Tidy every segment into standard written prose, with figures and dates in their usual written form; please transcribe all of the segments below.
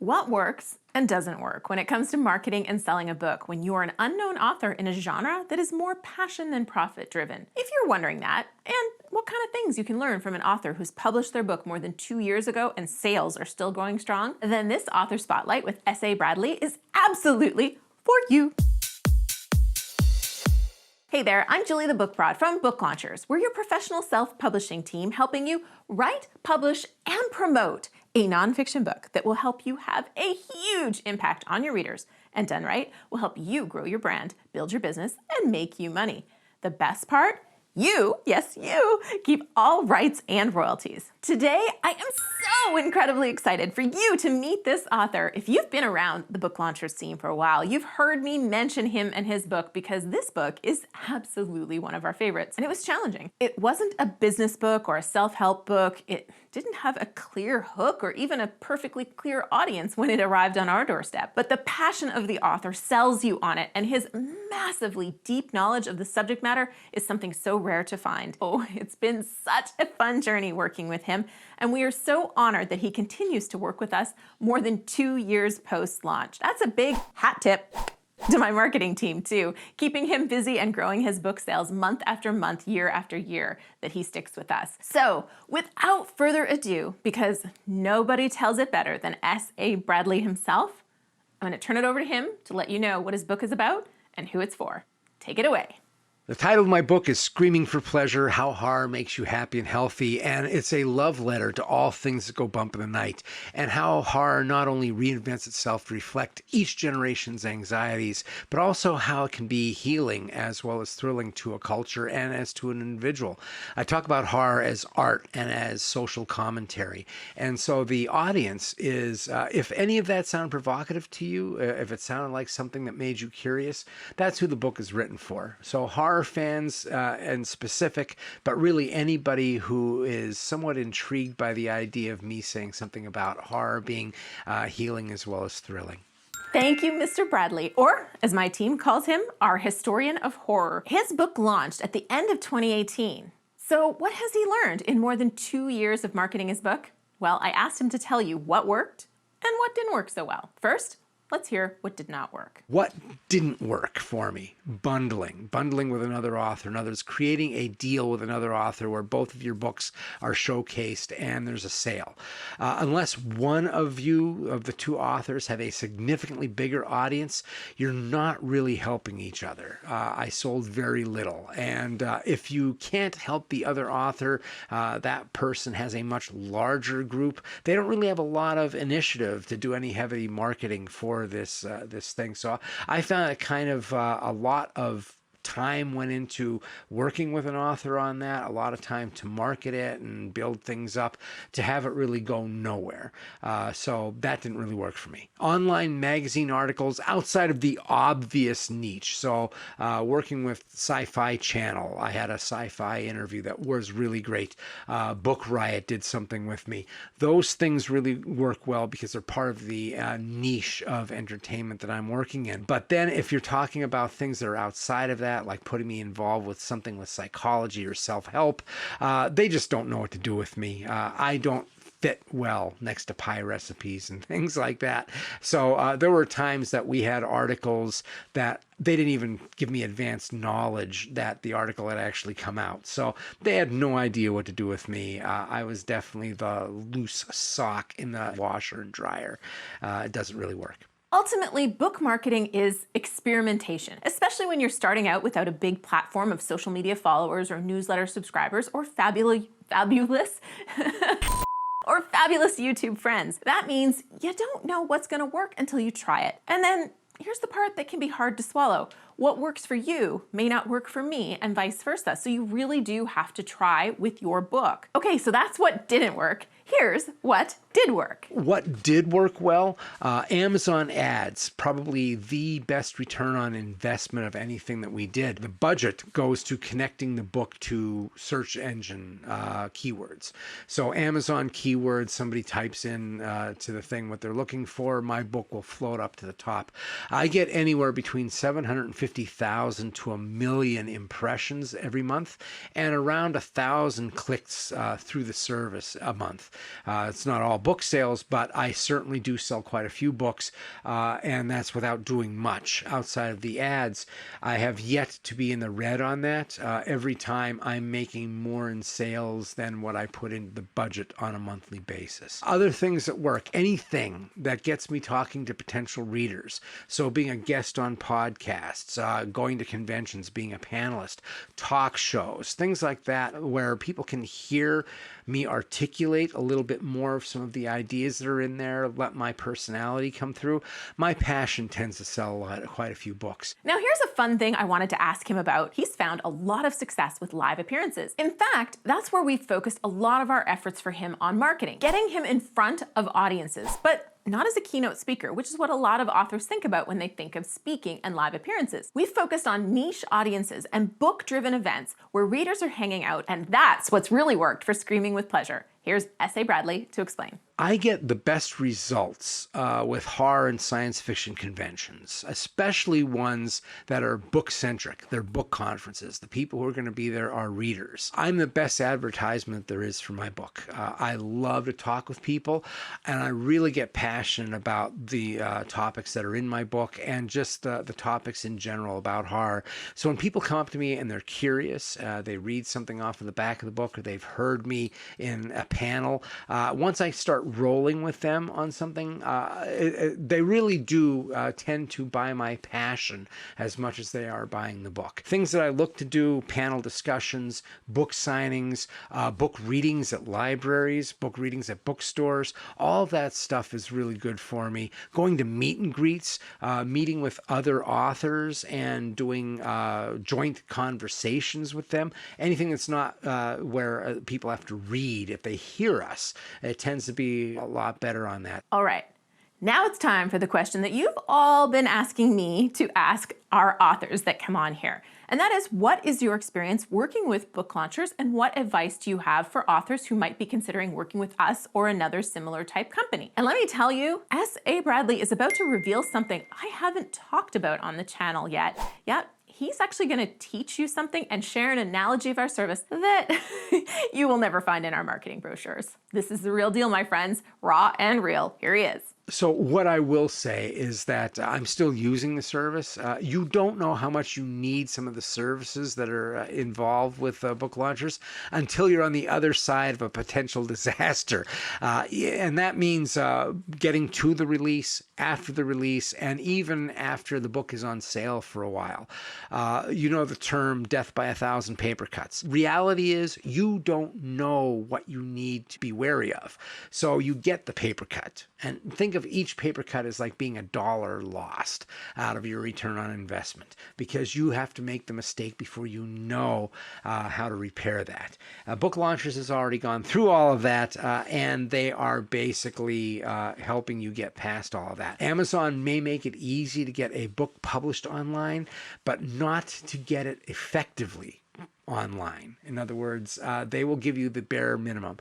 What works and doesn't work when it comes to marketing and selling a book when you are an unknown author in a genre that is more passion than profit driven? If you're wondering that, and what kind of things you can learn from an author who's published their book more than 2 years ago and sales are still going strong, then this author spotlight with S.A. Bradley is absolutely for you. Hey there, I'm Julie the Book Prod from Book Launchers. We're your professional self-publishing team helping you write, publish, and promote a nonfiction book that will help you have a huge impact on your readers. And done right, will help you grow your brand, build your business, and make you money. The best part? You, yes you, keep all rights and royalties. Today, I am so incredibly excited for you to meet this author. If you've been around the Book Launchers scene for a while, you've heard me mention him and his book because this book is absolutely one of our favorites, and it was challenging. It wasn't a business book or a self-help book. It didn't have a clear hook or even a perfectly clear audience when it arrived on our doorstep. But the passion of the author sells you on it, and his massively deep knowledge of the subject matter is something so rare to find. Oh, it's been such a fun journey working with him, and we are so honored that he continues to work with us more than 2 years post-launch. That's a big hat tip to my marketing team too, keeping him busy and growing his book sales month after month, year after year that he sticks with us. So without further ado, because nobody tells it better than S.A. Bradley himself, I'm gonna turn it over to him to let you know what his book is about and who it's for. Take it away. The title of my book is Screaming for Pleasure, How Horror Makes You Happy and Healthy, and it's a love letter to all things that go bump in the night, and how horror not only reinvents itself to reflect each generation's anxieties, but also how it can be healing as well as thrilling to a culture and as to an individual. I talk about horror as art and as social commentary, and so the audience is, if any of that sounded provocative to you, if it sounded like something that made you curious, that's who the book is written for. So horror fans and specific, but really anybody who is somewhat intrigued by the idea of me saying something about horror being healing as well as thrilling. Thank you, Mr. Bradley, or as my team calls him, our historian of horror. His book launched at the end of 2018. So what has he learned in more than 2 years of marketing his book? Well, I asked him to tell you what worked and what didn't work so well. First, let's hear what did not work. What didn't work for me? Bundling with another author. In other words, creating a deal with another author where both of your books are showcased and there's a sale. Unless one of you, of the two authors, have a significantly bigger audience, you're not really helping each other. I sold very little. And if you can't help the other author, that person has a much larger group. They don't really have a lot of initiative to do any heavy marketing for this thing. So I found it kind of a lot of time went into working with an author on that, a lot of time to market it and build things up, to have it really go nowhere. So that didn't really work for me. Online magazine articles outside of the obvious niche. So working with Sci-Fi Channel, I had a sci-fi interview that was really great. Book Riot did something with me. Those things really work well because they're part of the niche of entertainment that I'm working in. But then if you're talking about things that are outside of that, like putting me involved with something with psychology or self-help, they just don't know what to do with me. I don't fit well next to pie recipes and things like that. So there were times that we had articles that they didn't even give me advanced knowledge that the article had actually come out. So they had no idea what to do with me. I was definitely the loose sock in the washer and dryer. It doesn't really work. Ultimately, book marketing is experimentation, especially when you're starting out without a big platform of social media followers or newsletter subscribers or fabulous or fabulous YouTube friends. That means you don't know what's gonna work until you try it. And then here's the part that can be hard to swallow. What works for you may not work for me and vice versa. So you really do have to try with your book. Okay, so that's what didn't work. Here's what did work. What did work well? Amazon ads, probably the best return on investment of anything that we did. The budget goes to connecting the book to search engine keywords. So Amazon keywords, somebody types in to the thing what they're looking for, my book will float up to the top. I get anywhere between 750 150,000 to 1 million impressions every month, and around 1,000 clicks through the service a month. It's not all book sales, but I certainly do sell quite a few books, and that's without doing much outside of the ads. I have yet to be in the red on that. Every time I'm making more in sales than what I put into the budget on a monthly basis. Other things that work, anything that gets me talking to potential readers. So being a guest on podcasts, going to conventions, being a panelist, talk shows, things like that, where people can hear me articulate a little bit more of some of the ideas that are in there, let my personality come through. My passion tends to sell quite a few books. Now here's a fun thing I wanted to ask him about. He's found a lot of success with live appearances. In fact, that's where we've focused a lot of our efforts for him on marketing, getting him in front of audiences, but not as a keynote speaker, which is what a lot of authors think about when they think of speaking and live appearances. We've focused on niche audiences and book-driven events where readers are hanging out, and that's what's really worked for Screaming with Pleasure. Here's S.A. Bradley to explain. I get the best results with horror and science fiction conventions, especially ones that are book-centric. They're book conferences. The people who are going to be there are readers. I'm the best advertisement there is for my book. I love to talk with people, and I really get passionate about the topics that are in my book and just the topics in general about horror. So when people come up to me and they're curious, they read something off of the back of the book, or they've heard me in a panel, once I start rolling with them on something, they really do tend to buy my passion as much as they are buying the book. Things that I look to do: panel discussions, book signings, book readings at libraries, book readings at bookstores. All of that stuff is really good for me. Going to meet and greets, meeting with other authors and doing joint conversations with them. Anything that's not where people have to read. If they hear us, it tends to be a lot better on that. All right, now it's time for the question that you've all been asking me to ask our authors that come on here. And that is, what is your experience working with book launchers, and what advice do you have for authors who might be considering working with us or another similar type company? And let me tell you, S.A. Bradley is about to reveal something I haven't talked about on the channel yet. He's actually going to teach you something and share an analogy of our service that you will never find in our marketing brochures. This is the real deal, my friends. Raw and real. Here he is. So what I will say is that I'm still using the service. You don't know how much you need some of the services that are involved with book launchers until you're on the other side of a potential disaster. And that means getting to the release, after the release, and even after the book is on sale for a while. You know the term death by 1,000 paper cuts. Reality is you don't know what you need to be wary of. So you get the paper cut, and think of each paper cut as like being $1 lost out of your return on investment, because you have to make the mistake before you know how to repair that. Book Launchers has already gone through all of that, and they are basically helping you get past all of that. Amazon may make it easy to get a book published online, but not to get it effectively online. In other words, they will give you the bare minimum.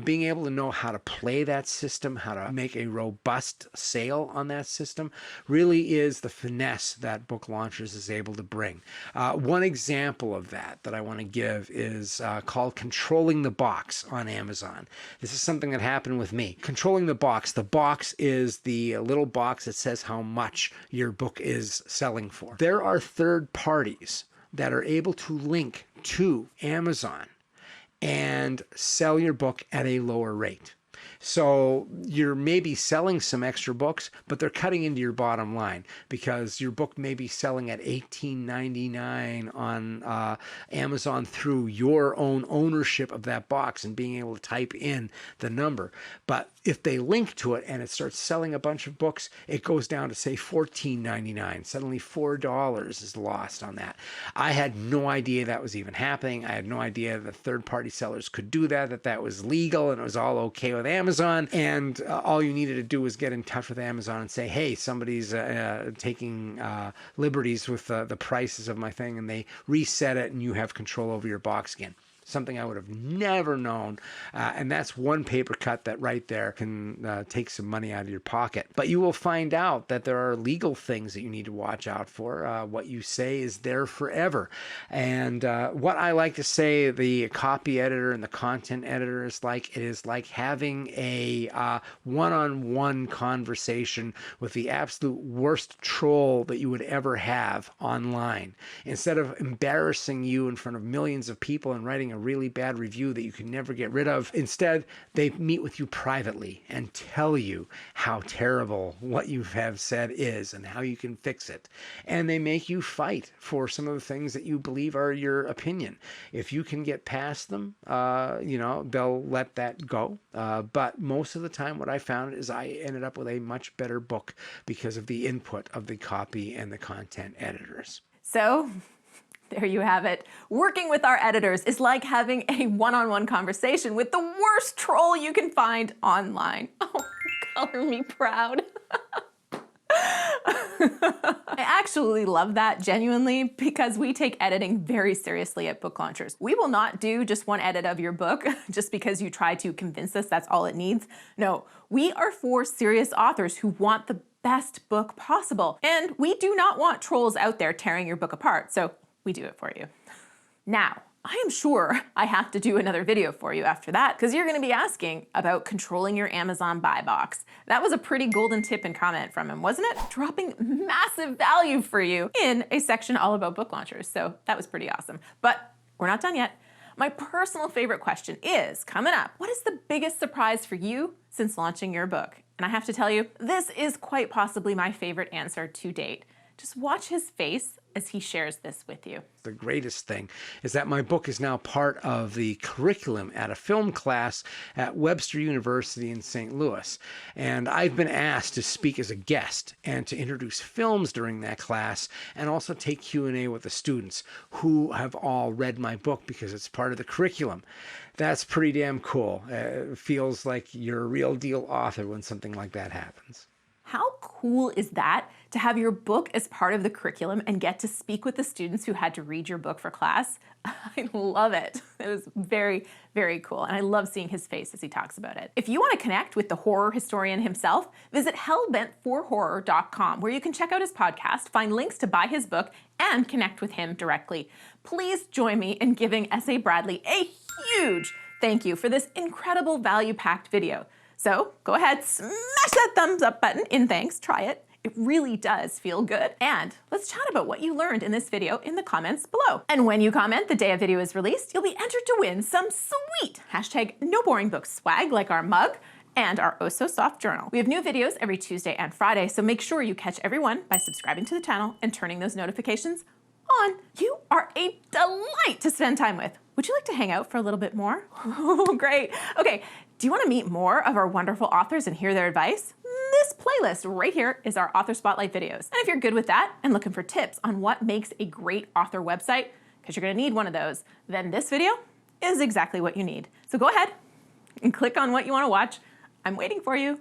Being able to know how to play that system, how to make a robust sale on that system, really is the finesse that Book Launchers is able to bring. One example of that I want to give is called Controlling the Box on Amazon. This is something that happened with me. Controlling the box. The box is the little box that says how much your book is selling for. There are third parties that are able to link to Amazon and sell your book at a lower rate. So you're maybe selling some extra books, but they're cutting into your bottom line because your book may be selling at $18.99 on Amazon through your own ownership of that box and being able to type in the number. But if they link to it and it starts selling a bunch of books, it goes down to, say, $14.99. Suddenly $4 is lost on that. I had no idea that was even happening. I had no idea that third-party sellers could do that, that was legal and it was all okay with Amazon. And all you needed to do was get in touch with Amazon and say, hey, somebody's taking liberties with the prices of my thing, and they reset it and you have control over your box again. something I would have never known. And that's one paper cut that right there can take some money out of your pocket. But you will find out that there are legal things that you need to watch out for. What you say is there forever. And what I like to say the copy editor and the content editor is like, it is like having a one-on-one conversation with the absolute worst troll that you would ever have online. Instead of embarrassing you in front of millions of people and writing a really bad review that you can never get rid of, instead they meet with you privately and tell you how terrible what you have said is and how you can fix it. And they make you fight for some of the things that you believe are your opinion. If you can get past them, they'll let that go. But most of the time what I found is I ended up with a much better book because of the input of the copy and the content editors. So there you have it. Working with our editors is like having a one-on-one conversation with the worst troll you can find online. Oh, color me proud. I actually love that, genuinely, because we take editing very seriously at Book Launchers. We will not do just one edit of your book just because you try to convince us that's all it needs. No, we are for serious authors who want the best book possible. And we do not want trolls out there tearing your book apart, so we do it for you. Now, I am sure I have to do another video for you after that, because you're gonna be asking about controlling your Amazon buy box. That was a pretty golden tip and comment from him, wasn't it? Dropping massive value for you in a section all about book launchers. So that was pretty awesome. But we're not done yet. My personal favorite question is coming up. What is the biggest surprise for you since launching your book? And I have to tell you, this is quite possibly my favorite answer to date. Just watch his face as he shares this with you. The greatest thing is that my book is now part of the curriculum at a film class at Webster University in St. Louis. And I've been asked to speak as a guest and to introduce films during that class and also take Q&A with the students who have all read my book because it's part of the curriculum. That's pretty damn cool. It feels like you're a real deal author when something like that happens. How cool is that to have your book as part of the curriculum and get to speak with the students who had to read your book for class? I love it. It was very, very cool. And I love seeing his face as he talks about it. If you want to connect with the horror historian himself, visit hellbentforhorror.com, where you can check out his podcast, find links to buy his book, and connect with him directly. Please join me in giving S.A. Bradley a huge thank you for this incredible value-packed video. So go ahead, smash that thumbs up button in thanks, try it. It really does feel good. And let's chat about what you learned in this video in the comments below. And when you comment the day a video is released, you'll be entered to win some sweet #NoBoringBooks swag like our mug and our Oh So Soft journal. We have new videos every Tuesday and Friday, so make sure you catch every one by subscribing to the channel and turning those notifications on. You are a delight to spend time with. Would you like to hang out for a little bit more? Oh, great. Okay, do you want to meet more of our wonderful authors and hear their advice? This playlist right here is our Author Spotlight videos. And if you're good with that and looking for tips on what makes a great author website, because you're going to need one of those, then this video is exactly what you need. So go ahead and click on what you want to watch. I'm waiting for you.